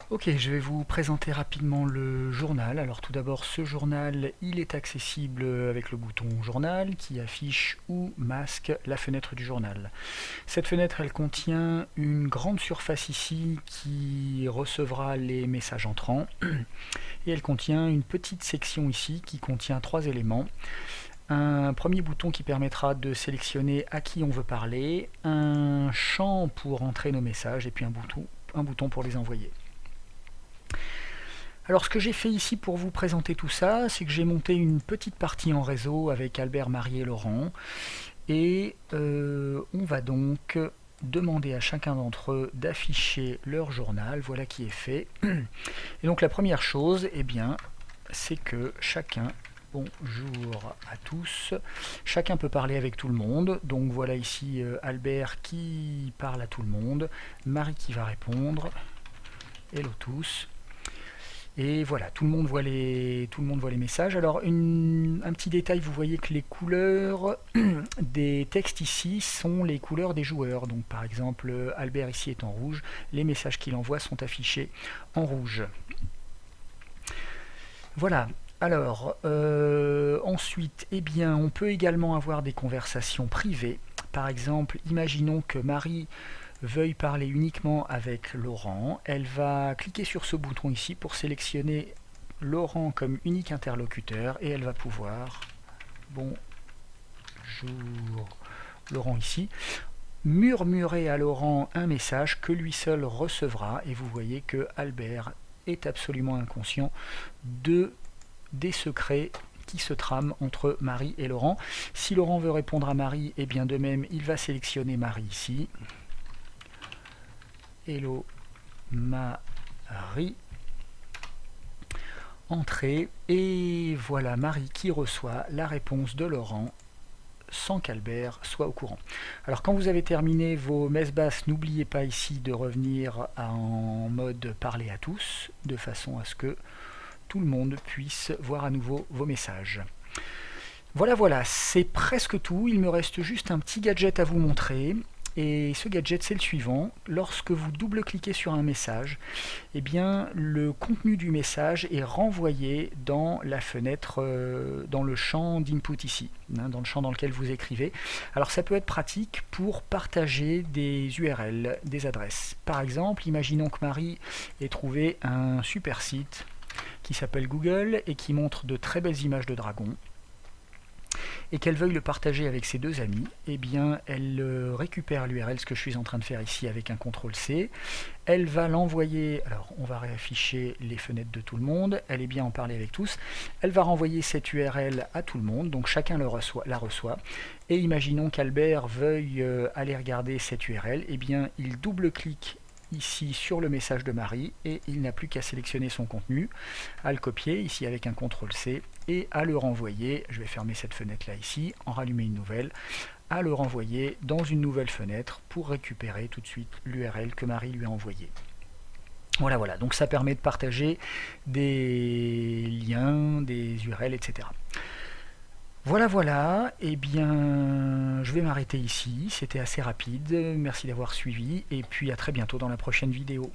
Ok, je vais vous présenter rapidement le journal. Alors tout d'abord, ce journal, il est accessible avec le bouton journal qui affiche ou masque la fenêtre du journal. Cette fenêtre, elle contient une grande surface ici qui recevra les messages entrants et elle contient une petite section ici qui contient 3 éléments. Un premier bouton qui permettra de sélectionner à qui on veut parler, un champ pour entrer nos messages et puis un bouton pour les envoyer. Alors ce que j'ai fait ici pour vous présenter tout ça, c'est que j'ai monté une petite partie en réseau avec Albert, Marie et Laurent. Et on va donc demander à chacun d'entre eux d'afficher leur journal. Voilà qui est fait. Et donc la première chose, eh bien, c'est que chacun, bonjour à tous, chacun peut parler avec tout le monde. Donc voilà ici Albert qui parle à tout le monde, Marie qui va répondre, hello tous. Et voilà, tout le monde voit les messages. Alors, un petit détail, vous voyez que les couleurs des textes ici sont les couleurs des joueurs. Donc, par exemple, Albert ici est en rouge. Les messages qu'il envoie sont affichés en rouge. Voilà. Alors, ensuite, eh bien, on peut également avoir des conversations privées. Par exemple, imaginons que Marie veuille parler uniquement avec Laurent. Elle va cliquer sur ce bouton ici pour sélectionner Laurent comme unique interlocuteur et elle va pouvoir, bonjour Laurent ici, murmurer à Laurent un message que lui seul recevra et vous voyez que Albert est absolument inconscient des secrets qui se trament entre Marie et Laurent. Si Laurent veut répondre à Marie, et bien de même, il va sélectionner Marie ici. Hello Marie. Entrée. Et voilà Marie qui reçoit la réponse de Laurent sans qu'Albert soit au courant. Alors quand vous avez terminé vos messes basses, n'oubliez pas ici de revenir en mode parler à tous, de façon à ce que tout le monde puisse voir à nouveau vos messages. Voilà, c'est presque tout. Il me reste juste un petit gadget à vous montrer. Et ce gadget, c'est le suivant. Lorsque vous double-cliquez sur un message, eh bien, le contenu du message est renvoyé dans la fenêtre, dans le champ d'input ici, dans le champ dans lequel vous écrivez. Alors ça peut être pratique pour partager des URL, des adresses. Par exemple, imaginons que Marie ait trouvé un super site qui s'appelle Google et qui montre de très belles images de dragons, et qu'elle veuille le partager avec ses deux amis, eh bien elle récupère l'URL, ce que je suis en train de faire ici avec un CTRL-C, elle va l'envoyer, alors on va réafficher les fenêtres de tout le monde, elle est bien en parler avec tous, elle va renvoyer cette URL à tout le monde, donc chacun la reçoit, et imaginons qu'Albert veuille aller regarder cette URL, eh bien il double-clique ici sur le message de Marie et il n'a plus qu'à sélectionner son contenu, à le copier ici avec un CTRL-C et à le renvoyer, je vais fermer cette fenêtre là ici, en rallumer une nouvelle, à le renvoyer dans une nouvelle fenêtre pour récupérer tout de suite l'URL que Marie lui a envoyée. Voilà, donc ça permet de partager des liens, des URL, etc. Voilà, et bien je vais m'arrêter ici, c'était assez rapide, merci d'avoir suivi, et puis à très bientôt dans la prochaine vidéo.